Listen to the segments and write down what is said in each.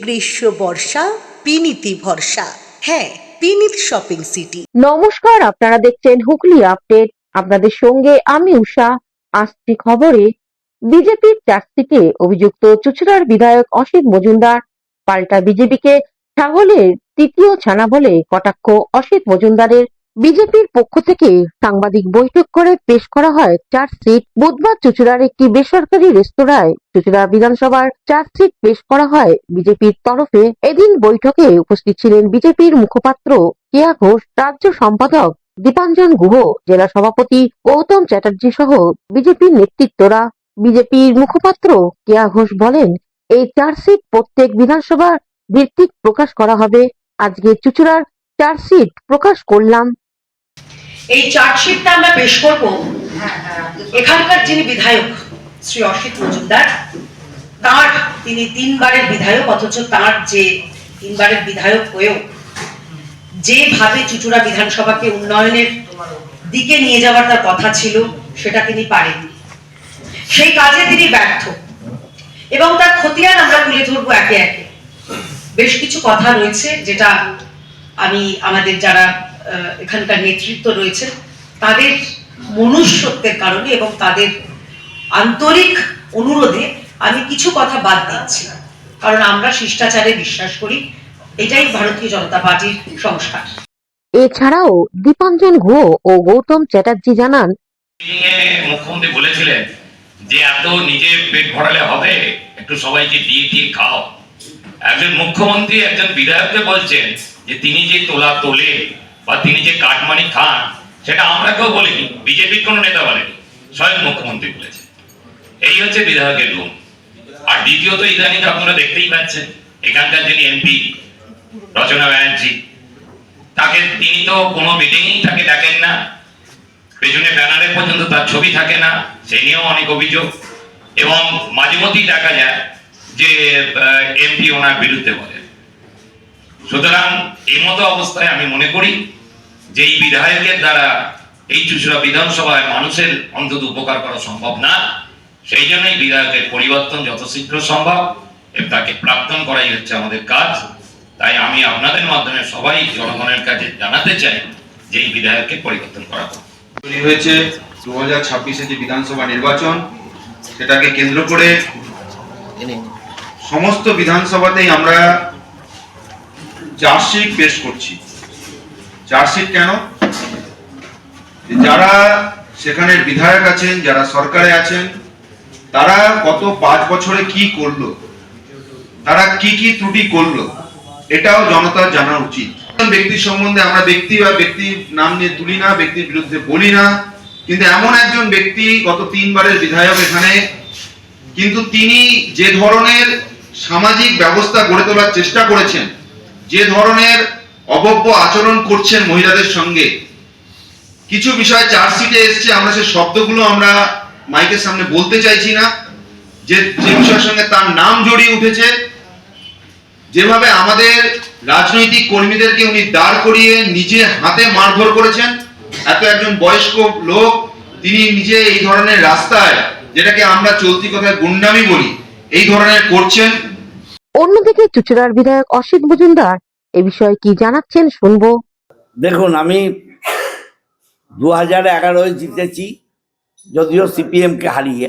গ্রীষ্ম বর্ষা পিনিতি ভরসা। হ্যাঁ, পিনিত শপিং সিটি। নমস্কার, আপনারা দেখছেন হুগলি আপডেট। আপনাদের সঙ্গে আমি উষা। আসছি খবরে, বিজেপির চার্জশিটে অভিযুক্ত চুঁচুড়ার বিধায়ক অসিত মজুমদার পাল্টা বিজেপিকে ছাগলের তৃতীয় ছানা বলে কটাক্ষ অসিত মজুমদারের। বিজেপির পক্ষ থেকে সাংবাদিক বৈঠক করে পেশ করা হয় চার্জশিট। বুধবার চুঁচুড়ার একটি বেসরকারি রেস্তোরাঁয় চুঁচুড়া বিধানসভার চার্জশিট পেশ করা হয় বিজেপির তরফে। এদিন বৈঠকে উপস্থিত ছিলেন বিজেপির মুখপাত্র কেয়া ঘোষ, রাজ্য সম্পাদক দীপাঞ্জন গুহ, জেলা সভাপতি গৌতম চ্যাটার্জি সহ বিজেপির নেতৃত্বরা। বিজেপির মুখপাত্র কেয়া ঘোষ বলেন, এই চার্জশিট প্রত্যেক বিধানসভা ভিত্তিক প্রকাশ করা হবে। আজকে চুঁচুড়ার চার্জশিট প্রকাশ করলাম। এই চার্জশিটটা আমরা পেশ করব এখানকার যিনি বিধায়ক শ্রী অসিত মজুমদার, তিনি 3 বারের বিধায়ক, অথচ তার যে 3 বারের বিধায়ক হয়েও যেভাবে চুঁচুড়া বিধানসভাকে উন্নয়নের দিকে নিয়ে যাওয়ার তার কথা ছিল সেটা তিনি পারেননি। সেই কাজে তিনি ব্যর্থ এবং তার খতিয়ান আমরা তুলে ধরবো একে একে। বেশ কিছু কথা রয়েছে যেটা আমি আমাদের যারা এখানকার নেতৃত্ব রয়েছে তাদের মনুষ্যত্বের কারণে এবং তাদের আন্তরিক অনুরোধে আমি কিছু কথা বাদ দিচ্ছি, কারণ আমরা শিষ্টাচারে বিশ্বাস করি, এটাই ভারতীয় জনতা পার্টির সংস্কার। এছাড়াও দীপাঞ্জন গুহ ও গৌতম চ্যাটার্জি জানান, মুখ্যমন্ত্রী বলেছিলেন যে এত নিজে পেট ভরালে হবে, একটু সবাইকে দিয়ে দিয়ে খাও। একজন মুখ্যমন্ত্রী একজন বিধায়ককে বলছেন যে তিনি যে তোলা তোলে বা তিনি যে কাটমানি খান, সেটা আমরা কেউ বলিনি, বিজেপির কোনো নেতা বলেনি, স্বয়ং মুখ্যমন্ত্রী বলেছে। এই হচ্ছে বিধায়কের গুণ। আর দ্বিতীয়ত, ইদানিং আপনারা দেখতেই পাচ্ছেন এখানকার যিনি এমপি রচনা ব্যানার্জি, তিনি তো কোনো মিটিংই তাকে ডাকেন না, পেছনে ব্যানারে পর্যন্ত তার ছবি থাকে না, সেই নিয়েও অনেক অভিযোগ। এবং মাঝে মধ্যেই দেখা যায় যে এমপি ওনার বিরুদ্ধে বলেন। সুতরাং এই মতো অবস্থায় আমি মনে করি যে এই বিধায়কের দ্বারা এই চুঁচুড়া বিধানসভায় মানুষের অন্তত উপকার করা সম্ভব না। সেই জন্যই বিধায়কের পরিবর্তন যত শীঘ্র সম্ভব এবং তাকে প্রাক্তন করাই হচ্ছে আমাদের কাজ। তাই আমি আপনাদের মাধ্যমে সবাই জনগণের কাছে জানাতে চাই যে এই বিধায়ককে পরিবর্তন করা হোক। হয়েছে 2026-এ যে বিধানসভা নির্বাচন, সেটাকে কেন্দ্র করে সমস্ত বিধানসভাতেই আমরা চার্জশিট পেশ করছি। চার্জশিট কেন? যারা সেখানের বিধায়ক আছেন, যারা সরকারে আছেন, তারা গত 5 বছরে কি করলো, তারা কি কি ত্রুটি করলো, এটাও জনতার জানা উচিত। ব্যক্তির সম্বন্ধে আমরা ব্যক্তির নাম নিয়ে তুলি না, ব্যক্তির বিরুদ্ধে বলি না, কিন্তু এমন একজন ব্যক্তি গত 3 বারের বিধায়ক এখানে, কিন্তু তিনি যে ধরনের সামাজিক ব্যবস্থা গড়ে তোলার চেষ্টা করেছেন, যে ধরনের অভব্য আচরণ করছেন মহিলাদের সঙ্গে, কিছু বিষয় চার্জশিটে এসছে, আমরা সেই শব্দগুলো আমরা মাইকের সামনে বলতে চাইছি না, যে বিষয়ের সঙ্গে তার নাম জড়িয়ে উঠেছে। যেভাবে আমাদের রাজনৈতিক কর্মীদেরকে উনি দাঁড় করিয়ে নিজে হাতে মারধর করেছেন, এত একজন বয়স্ক লোক, তিনি নিজে এই ধরনের রাস্তায়, যেটাকে আমরা চলতি কথায় গুন্ডামি বলি, এই ধরনের করছেন। অন্যদিকে চুঁচুড়ার বিধায়ক অসিত মজুমদার এ বিষয়ে কি জানাচ্ছেন শুনবো। দেখুন, আমি 2011-এ জিতেছি, যদিও সিপিএমকে হারিয়ে।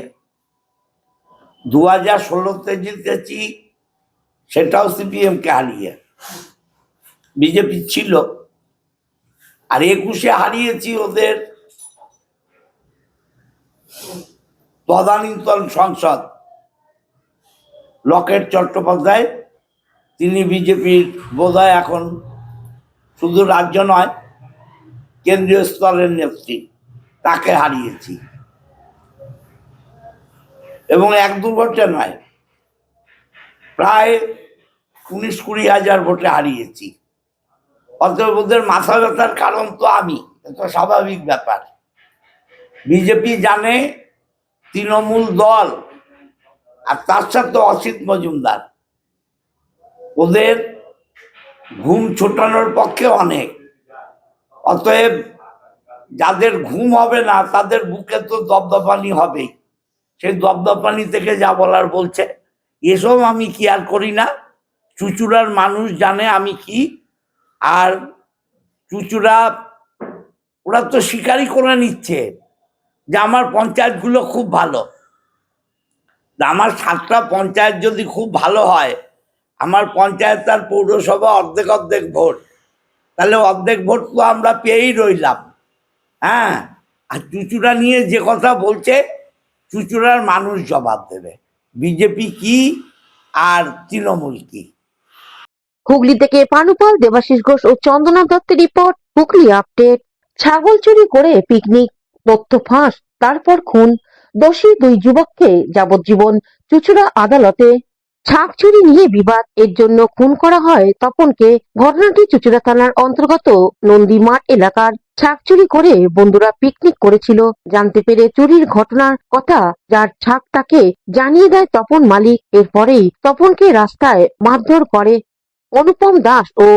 2016-তে জিতেছি, সেটাও সিপিএমকে হারিয়ে, বিজেপি ছিল। আর 21-এ হারিয়েছি ওদের তদানীন্তন সংসদ লকেট চট্টোপাধ্যায়, তিনি বিজেপির বোধহয় এখন শুধু রাজ্য নয় কেন্দ্রীয় স্তরের নেত্রী, তাকে হারিয়েছি। এবং 1-2 ভোটে নয়, প্রায় 19-20 হাজার ভোটে হারিয়েছি। অতএব ওদের মাথা ব্যথার কারণ তো আমি, এটা স্বাভাবিক ব্যাপার। বিজেপি জানে তৃণমূল দল আর তার সাথে অসিত মজুমদার, ওদের ঘুম ছোটানোর পক্ষে অনেক। অতএব যাদের ঘুম হবে না তাদের বুকে তো দপদপানি হবেই। সেই দপদপানি থেকে যা বলার বলছে, এসব আমি কেয়ার করি না, চুচুড়ার মানুষ জানে আমি কি। আর চুচুড়া ওরা তো স্বীকারই করে নিচ্ছে যে আমার পঞ্চায়েতগুলো খুব ভালো। আমার 7টা পঞ্চায়েত যদি খুব ভালো হয়, আমার পঞ্চায়েত আর পৌরসভা অর্ধেক অর্ধেক ভোট, তাহলে অর্ধেক ভোট তো আমরা পেয়েই রইলাম। হ্যাঁ, আর চুচুড়া নিয়ে যে কথা বলছে, চুচুড়ার মানুষ জবাব দেবে বিজেপি কি আর তৃণমূল কি। হুগলি থেকে পানুপাল, দেবাশিস ঘোষ ও চন্দনা দত্তের রিপোর্ট, হুগলি আপডেট। ছাগল চুরি করে পিকনিক, তথ্য ফাঁস, তারপর খুন, দোষী 2 যুবককে যাবজ্জীবন চুঁচুড়া আদালতে। ছাগ চুরি নিয়ে বিবাদ, এর জন্য খুন করা হয় তপনকে। ঘটনাটি চুঁচুড়া থানার অন্তর্গত নন্দী মাঠ এলাকার। ছাগ চুরি করে বন্ধুরা পিকনিক করেছিল। জানতে পেরে চুরির ঘটনার কথা যার ছাগ তাকে জানিয়ে দেয় তপন মালিক। এরপরেই তপনকে রাস্তায় মারধর করে অনুপম দাস ও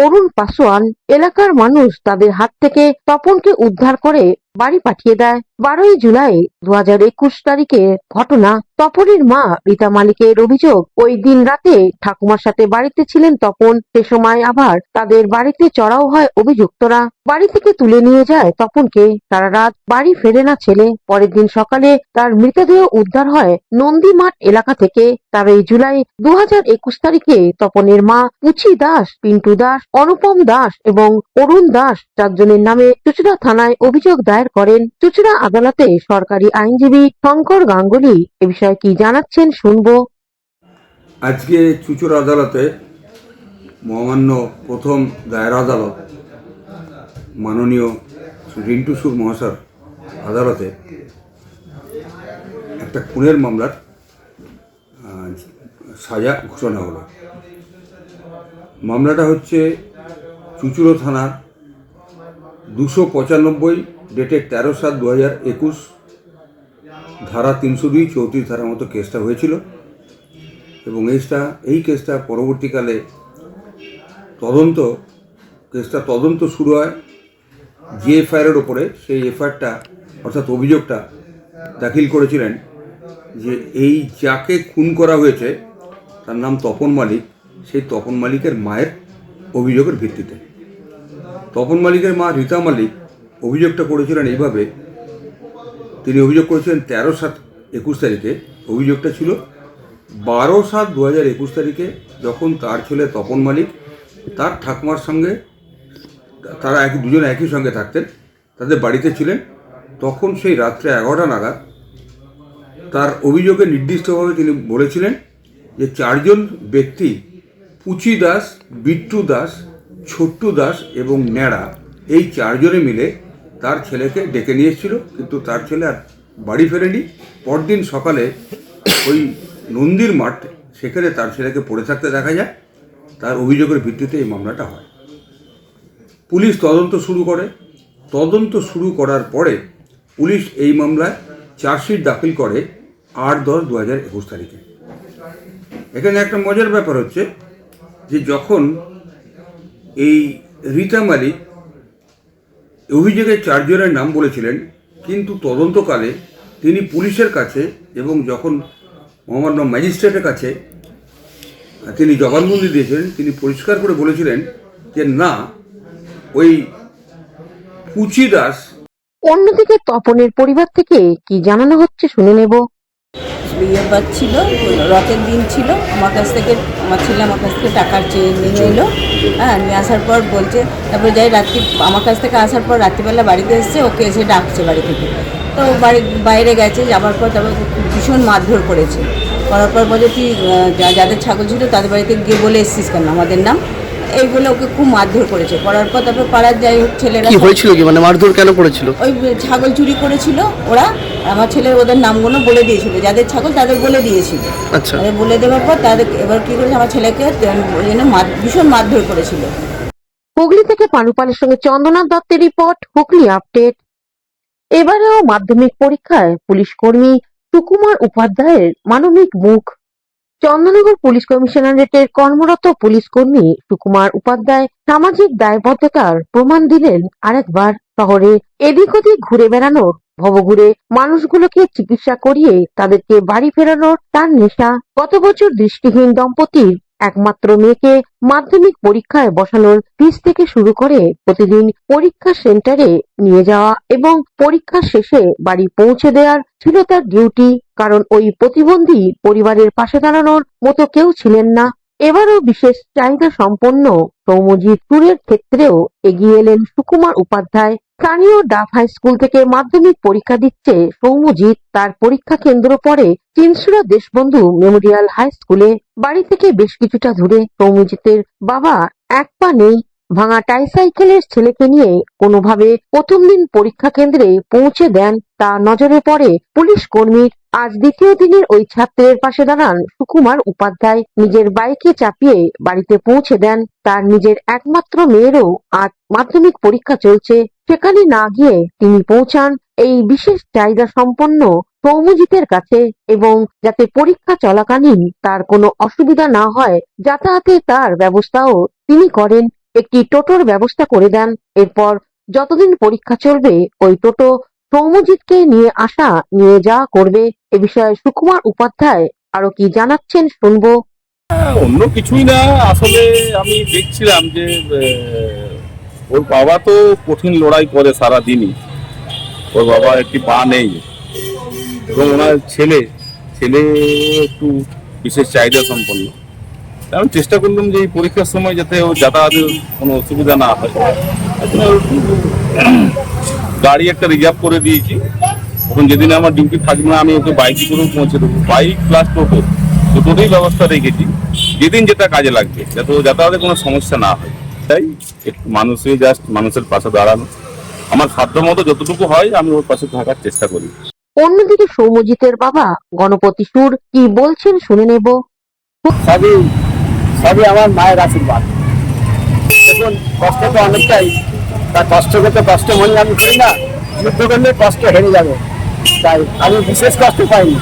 অরুণ পাসোয়ান। এলাকার মানুষ তাদের হাত থেকে তপনকে উদ্ধার করে বাড়ি পাঠিয়ে দেয়। 12ই জুলাই 2021 তারিখে ঘটনা। তপনের মা রীতা মালিকের অভিযোগ, ওই দিন রাতে ঠাকুমার সাথে বাড়িতে ছিলেন তপন। সে সময় আবার তাদের বাড়িতে চড়াও হয় অভিযুক্তরা। বাড়ি থেকে তুলে নিয়ে যায় তপনকে। সারা রাত বাড়ি ফেরে না ছেলে। পরের দিন সকালে তার মৃতদেহ উদ্ধার হয় নন্দী মাঠ এলাকা থেকে। 13ই জুলাই 2021 তারিখে তপনের মা পুচি দাস, পিন্টু দাস, অনুপম দাস এবং অরুণ দাস 4 জনের নামে চুঁচুড়া থানায় অভিযোগ দায়ের করেন। চুঁচুড়া আদালতে সরকারি আইনজীবী শঙ্কর গাঙ্গুলি এ বিষয়ে কি জানাচ্ছেন শুনবো। আজকে চুঁচুড়া আদালতে মহামান্য প্রথম দায়রা আদালত মাননীয় শ্রী রিন্টু সুর মহাশয় আদালতে একটা খুনের মামলার সাজা ঘোষণা হলো। মামলাটা হচ্ছে চুঁচুড়া থানার 295 ডেটেড 13/7/2021 ধারা 302 34 ধারার মতো কেসটা হয়েছিল এবং এই কেসটা পরবর্তীকালে তদন্ত শুরু হয় যে এফআইআরের ওপরে। সেই এফআইআরটা অর্থাৎ অভিযোগটা দাখিল করেছিলেন যে এই যাকে খুন করা হয়েছে তার নাম তপন মালিক, সেই তপন মালিকের মায়ের অভিযোগের ভিত্তিতে। তপন মালিকের মা রীতা মালিক অভিযোগটা করেছিলেন এইভাবে, তিনি অভিযোগ করেছিলেন 13/7/21 তারিখে। অভিযোগটা ছিল 12/7/2021 তারিখে যখন তার ছেলে তপন মালিক তার ঠাকুমার সঙ্গে, তারা দুজনে একই সঙ্গে থাকতেন, তাদের বাড়িতে ছিলেন। তখন সেই রাত্রে 11টা নাগাদ তার অভিযোগে নির্দিষ্টভাবে তিনি বলেছিলেন যে 4 জন ব্যক্তি পুচি দাস, বিট্টু দাস, ছোট্টু দাস এবং ন্যাড়া, এই 4 জনে মিলে তার ছেলেকে ডেকে নিয়ে এসেছিল, কিন্তু তার ছেলে আর বাড়ি ফেরেনি। পরদিন সকালে ওই নন্দীর মাঠ সেখানে তার ছেলেকে পড়ে থাকতে দেখা যায়। তার অভিযোগের ভিত্তিতে এই মামলাটা হয়। পুলিশ তদন্ত শুরু করে। তদন্ত শুরু করার পরে পুলিশ এই মামলায় চার্জশিট দাখিল করে 8/10/2021 তারিখে। এখানে একটা মজার ব্যাপার হচ্ছে যে যখন এই রীতা মালিক অভিযোগে 4 জনের নাম বলেছিলেন, কিন্তু তদন্তকালে তিনি পুলিশের কাছে এবং যখন মহামান্য ম্যাজিস্ট্রেটের কাছে তিনি জবানবন্দি দিয়েছিলেন, তিনি পরিষ্কার করে বলেছিলেন যে না, ওই পুচি দাস। অন্যদিকে তপনের পরিবার থেকে কি জানানো হচ্ছে শুনে নেব। বিয়ে ছিল, রথের দিন ছিল। আমার ছেলে আমার কাছ থেকে টাকা চেয়ে নিয়ে এলো। হ্যাঁ, নিয়ে আসার পর বলছে, তারপরে যাই রাত্রি আমার কাছ থেকে আসার পর রাত্রিবেলা বাড়িতে এসছে, ওকে এসে ডাকছে বাড়ি থেকে। তো বাইরে গেছে, যাবার পর তারপর ভীষণ মারধর করেছে। করার পর বলে তুই যাদের ছাগল ছিল তাদের বাড়িতে গিয়ে বলে এসছিস কেন আমাদের নাম, এই বলে ওকে খুব মারধর করেছে। করার পর তারপর পাড়ার যাই হোক ছেলেরা কি হয়েছিল, কি মানে মারধর কেন করেছিল? ওই ছাগল চুরি করেছিল ওরা। আমার ছেলে ওদের নামগুলো বলে দিয়েছিল, যাদের ছাগল তাদের বলে দিয়েছিল। আচ্ছা, তাদের বলে দেওয়ার পর তাদের এবার কি করেছে, আমার ছেলেকে ভীষণ মারধর করেছিল। হুগলি থেকে পানুপালের সঙ্গে চন্দনা দত্তের রিপোর্ট, হুগলি আপডেট। এবারেও মাধ্যমিক পরীক্ষায় পুলিশ কর্মী সুকুমার উপাধ্যায়ের মানবিক মুখ। চন্দননগর পুলিশ কমিশনারেটের কর্মরত পুলিশ কর্মী সুকুমার উপাধ্যায় সামাজিক দায়বদ্ধতার প্রমাণ দিলেন আরেকবার। শহরে এদিক ওদিক ঘুরে বেড়ানোর, ভবঘুরে মানুষগুলোকে চিকিৎসা করিয়ে তাদেরকে বাড়ি ফেরানোর তার নেশা। গত বছর দৃষ্টিহীন দম্পতির একমাত্র মেয়েকে মাধ্যমিক পরীক্ষায় বসানোর ফিস থেকে শুরু করে প্রতিদিন পরীক্ষা সেন্টারে নিয়ে যাওয়া এবং পরীক্ষা শেষে বাড়ি পৌঁছে দেওয়ার ছিল তার ডিউটি। কারণ ওই প্রতিবন্ধী পরিবারের পাশে দাঁড়ানোর মতো কেউ ছিলেন না। এবারও বিশেষ চাহিদা সম্পন্ন সৌম্যজিৎ ট্যুরের ক্ষেত্রেও এগিয়ে এলেন সুকুমার উপাধ্যায়। স্থানীয় ডাফ হাই স্কুল থেকে মাধ্যমিক পরীক্ষা দিচ্ছে সৌম্যজিৎ। তার পরীক্ষা কেন্দ্র পড়ে চিনসুরা দেশবন্ধু মেমোরিয়াল হাই স্কুলে। বাড়ি থেকে বেশ কিছুটা দূরে। সৌম্যজিতের বাবা এক পা নেই। ভাঙা টাইসাইকেলের ছেলেকে নিয়ে কোনোভাবে প্রথম দিন পরীক্ষা কেন্দ্রে পৌঁছে দেন। তা নজরে পড়ে পুলিশ কর্মীর। আজ দ্বিতীয় দিনের ওই ছাত্রের পাশে দাঁড়ান সুকুমার উপাধ্যায়। নিজের বাইকে চাপিয়ে বাড়িতে পৌঁছে দেন। তার নিজের একমাত্র মেয়েরও আজ মাধ্যমিক পরীক্ষা চলছে। সেখানে না গিয়ে তিনি পৌঁছান এই বিশেষ চাহিদা সম্পন্ন সৌম্যজিতের কাছে, এবং যাতে পরীক্ষা চলাকালীন তার কোনো অসুবিধা না হয় যাতায়াতে তার ব্যবস্থাও তিনি করেন। একটি টোটোর ব্যবস্থা করে দেন। এরপর যতদিন পরীক্ষা চলবে ওই টোটো সৌম্যজিৎকে নিয়ে আসা নিয়ে যাওয়া করবে। এ বিষয়ে সুকুমার উপাধ্যায় আরো কি জানাচ্ছেন শুনবো। অন্য কিছুই না, আসলে আমি দেখছিলাম যে ওর বাবা তো কঠিন লড়াই করে সারা দিনই। ওর বাবা একটি পা নেই এবং ওনার ছেলে একটু বিশেষ চাহিদা সম্পন্ন। আমি চেষ্টা করলাম যে এই পরীক্ষার সময় যাতে ও যাতায়াতের কোনো অসুবিধা না হয়, গাড়ি একটা রিজার্ভ করে দিয়েছি। এখন যেদিন আমার ডিউটি থাকবে না আমি ওকে বাইকে করেও পৌঁছে দেবো। বাইক প্লাস টোটো দুটোই ব্যবস্থা রেখেছি, যেদিন যেটা কাজে লাগবে, যাতে ও যাতায়াতে কোনো সমস্যা না হয়। তাই একটু মানুষের পাশে দাঁড়ানো, আমার সাধ্য মতো যতটুকু হয় আমি ওর পাশে থাকার চেষ্টা করি। অন্যদিকে সৌম্যজিতের বাবা গণপতি সুর কি বলছেন শুনে নেব। সবই আমার মায়ের আশীর্বাদ। দেখুন, কষ্ট তো অনেকটাই, তা কষ্ট করতে কষ্ট মনে আমি করি না, যুদ্ধ করলে কষ্ট হেরে যাবে, তাই আমি বিশেষ কষ্ট পাইনি।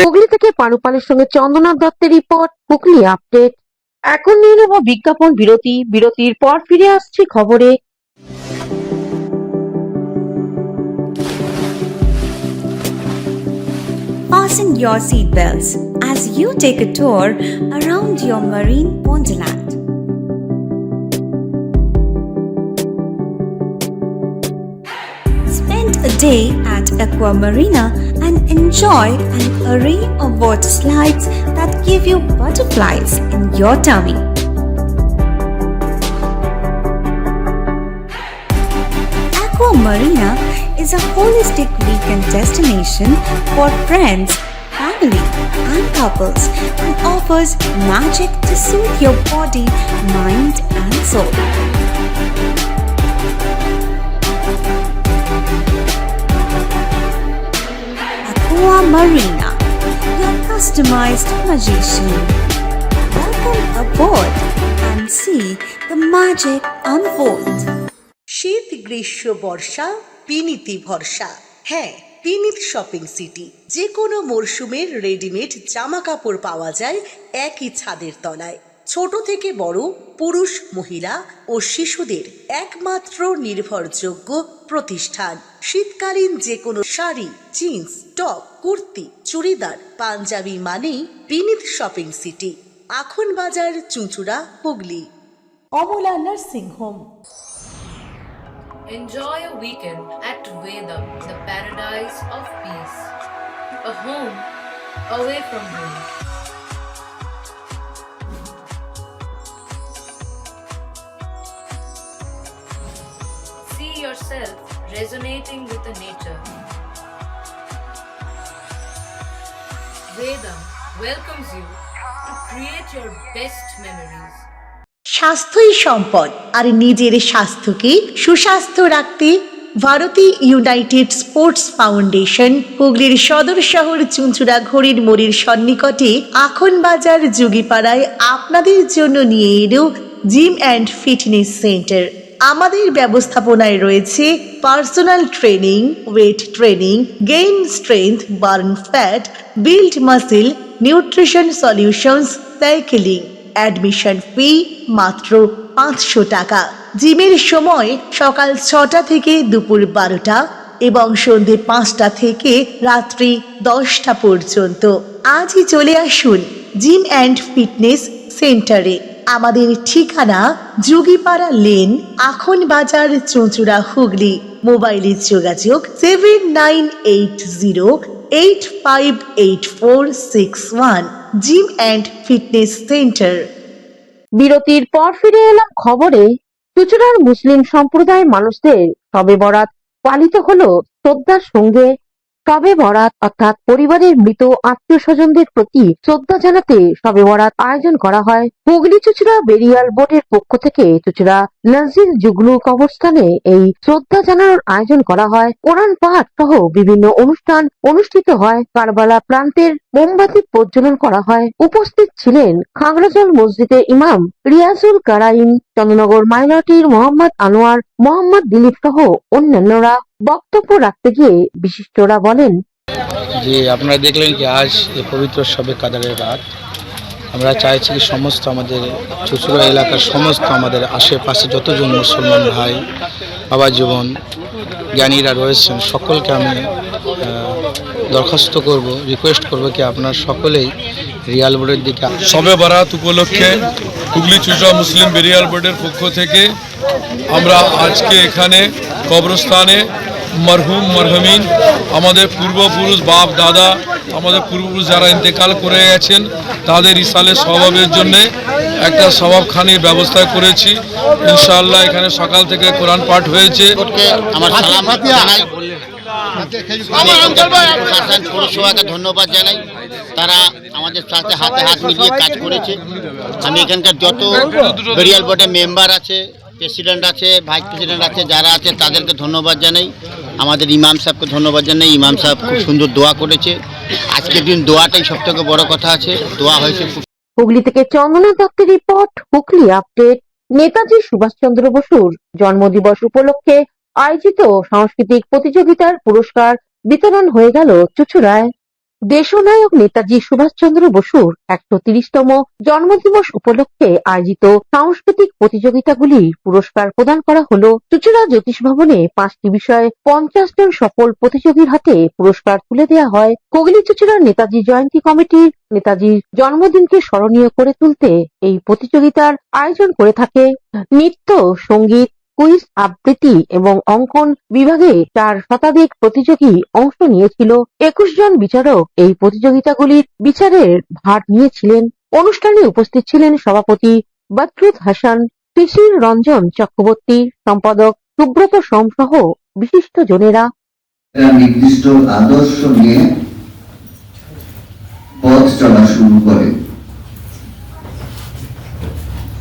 হুগলি থেকে পানুপালের সঙ্গে চন্দ্রনাথ দত্তের রিপোর্ট, হুগলি আপডেট। এখন নিয়ে নেব বিজ্ঞাপন বিরতি। বিরতির পর ফিরে আসছি খবরে। Fasten your seatbelts as you take a tour around your marine wonderland. Spend a day at Aqua Marina and enjoy an array of water slides that give you butterflies in your tummy. Aqua Marina is a holistic weekend destination for friends, family, and couples and offers magic to soothe your body, mind, and soul. Aqua Marina, your customized magician. Welcome aboard and see the magic unfold. শীত গ্রীষ্ম বর্ষা পিনিতি ভরসা। হ্যাঁ, পিনিত shopping city. যে কোনো মরশুমের readymade জামা কাপড় পাওয়া যায় একই ছাদের তলায়। ছোট থেকে বড়, পুরুষ, মহিলা ও শিশুদের একমাত্র নির্ভরযোগ্য প্রতিষ্ঠান। শীতকালীন যে কোনো শাড়ি, জিন্স, টপ, কুর্তি, চুড়িদার, পাঞ্জাবি মানেই পিনিত শপিং সিটি। আখন বাজার, চুঁচুড়া, Hooghly. Amala nursing home. Enjoy a weekend at Vedam, the paradise of peace. A home away from home. See yourself resonating with the nature. Vedam welcomes you to create your best memories. স্বাস্থ্যই সম্পদ, আর নিজের স্বাস্থ্যকে সুস্বাস্থ্য রাখতে Bharati United sports foundation হুগলির সদর শহর চুঁচুড়া ঘড়ির মোড়ের সন্নিকটে আখন বাজার যুগিপাড়ায় আপনাদের জন্য নিয়ে এলো জিম অ্যান্ড ফিটনেস সেন্টার। আমাদের ব্যবস্থাপনায় রয়েছে personal training, weight training, gain strength, burn fat, build muscle, nutrition solutions, cycling. Admission ফি মাত্র 500 টাকা। জিমের সময় সকাল 6টা থেকে দুপুর 12টা এবং সন্ধে 5টা থেকে রাত্রি 10টা পর্যন্ত। আজই চলে আসুন জিম অ্যান্ড ফিটনেস সেন্টারে। আমাদের ঠিকানা যোগীপাড়া লেন, আখন বাজার, চুঁচুড়া, হুগলি। মোবাইলের যোগাযোগ 7980858461। Gym and fitness centre. বিরতির পর ফিরে এলাম খবরে। চুঁচুড়ার মুসলিম সম্প্রদায়ের মানুষদের শবে বরাত পালিত হলো শ্রদ্ধার সঙ্গে। শবে বরাত অর্থাৎ পরিবারের মৃত আত্মীয় স্বজনদের প্রতি শ্রদ্ধা জানাতে শবে বরাত আয়োজন করা হয়। হুগলি চুঁচুড়া বেরিয়াল বোর্ডের পক্ষ থেকে চুঁচুড়া নজির জুগলু কবরস্থানে এই শ্রদ্ধা জানানোর আয়োজন করা হয়। কোরআন পাঠ সহ বিভিন্ন অনুষ্ঠান অনুষ্ঠিত হয়। কারবালা প্রান্তের মোমবাতি প্রজ্বলন করা হয়। উপস্থিত ছিলেন খাগড়াজল মসজিদের ইমাম রিয়াজুল কারাইম, চন্দ্রনগর মাইনরিটির মোহাম্মদ আনোয়ার, মোহাম্মদ দিলীপ সহ অন্যান্যরা। বক্তব্য রাখতে গিয়ে বিশিষ্টরা বলেন, যে আপনারা দেখলেন কি আজ এই পবিত্র শবে কাদরের রাত, আমরা চাইছি কি সমস্ত আমাদের চুঁচুড়া এলাকার সমস্ত আমাদের আশেপাশে যতজন মুসলমান ভাই, বাবা জীবন, জ্ঞানীরা রয়েছেন, সকলকে আমি দরখাস্ত করব, রিকোয়েস্ট করব কি আপনারা সকলেই রিয়াল বোর্ডের দিকে। শবে বারাত উপলক্ষে হুগলি চুঁচুড়া মুসলিম বেরিয়াল বোর্ডের পক্ষ থেকে আমরা আজকে এখানে কবরস্থানে মরহুম মরহুমিন, আমাদের পূর্বপুরুষ বাপ দাদা, আমাদের পূর্বপুরুষ যারা ইন্তেকাল করে গেছেন তাদের ইসালের স্বভাবের জন্যে একটা স্বভাবখানির ব্যবস্থা করেছি। ইনশাআল্লাহ এখানে সকাল থেকে কোরআন পাঠ হয়েছে। আমার সালাম জানাই, প্রশাসন পৌরসভাকে ধন্যবাদ জানাই, তারা আমাদের সাথে হাতে হাত মিলিয়ে কাজ করেছে। আমি এখানকার যত বেরিয়াল বোর্ডের মেম্বার আছে, প্রেসিডেন্ট আছে, ভাইস প্রেসিডেন্ট আছে, যারা আছে তাদেরকে ধন্যবাদ জানাই। আমাদের ইমাম সাহেবকে ধন্যবাদ জানাই, ইমাম সাহেব খুব সুন্দর দোয়া করেছে। আজকের দিন দোয়াটাই সব থেকে বড় কথা আছে, দোয়া হয়েছে। হুগলি থেকে চন্দনা দত্তের রিপোর্ট, হুগলি আপডেট। নেতাজি সুভাষচন্দ্র বসুর জন্মদিবস উপলক্ষে আয়োজিত সাংস্কৃতিক প্রতিযোগিতার পুরস্কার বিতরণ হয়ে গেল চুঁচুড়ায়। দেশনায়ক নেতাজি সুভাষচন্দ্র বসুর 130তম জন্মদিবস উপলক্ষে আয়োজিত সাংস্কৃতিক প্রতিযোগিতাগুলির পুরস্কার প্রদান করা হলো। চুঁচুড়া জ্যোতিষ ভবনে 5টি বিষয়ে 50 জন সফল প্রতিযোগীর হাতে পুরস্কার তুলে দেওয়া হয়। হুগলি চুঁচুড়ার নেতাজি জয়ন্তী কমিটির নেতাজির জন্মদিনকে স্মরণীয় করে তুলতে এই প্রতিযোগিতার আয়োজন করে থাকে। নৃত্য, সঙ্গীত, কুইজ, আবৃত্তি এবং অঙ্কন বিভাগে 4 শতাধিক প্রতিযোগী অংশ নিয়েছিল। 21 জন বিচারক এই প্রতিযোগিতাগুলির বিচারের ভার নিয়েছিলেন। অনুষ্ঠানে উপস্থিত ছিলেন সভাপতি বদরুদ হাসান, শিশির রঞ্জন চক্রবর্তী, সম্পাদক সুব্রত সোম সহ বিশিষ্ট জনেরা। নির্দিষ্ট আদর্শ নিয়ে পথ চলা শুরু করে।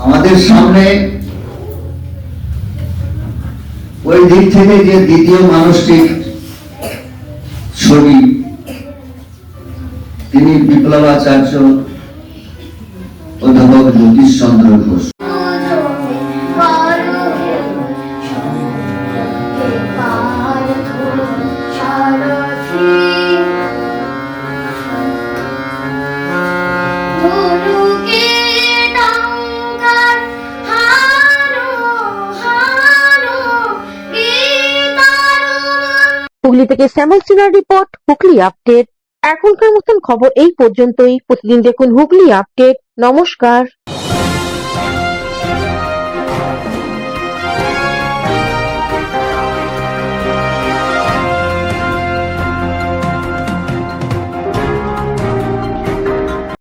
আমাদের সামনে ওই দিক থেকে যে দ্বিতীয় মানসিক ছবি, তিনি বিপ্লবাচার্য অধ্যাপক জ্যোতিষচন্দ্র ঘোষ। হুগলি থেকে শ্যামল সিনহার রিপোর্ট, হুগলি আপডেট। এখনকার মতন খবর এই পর্যন্তই। প্রতিদিন দেখুন হুগলি আপডেট। নমস্কার।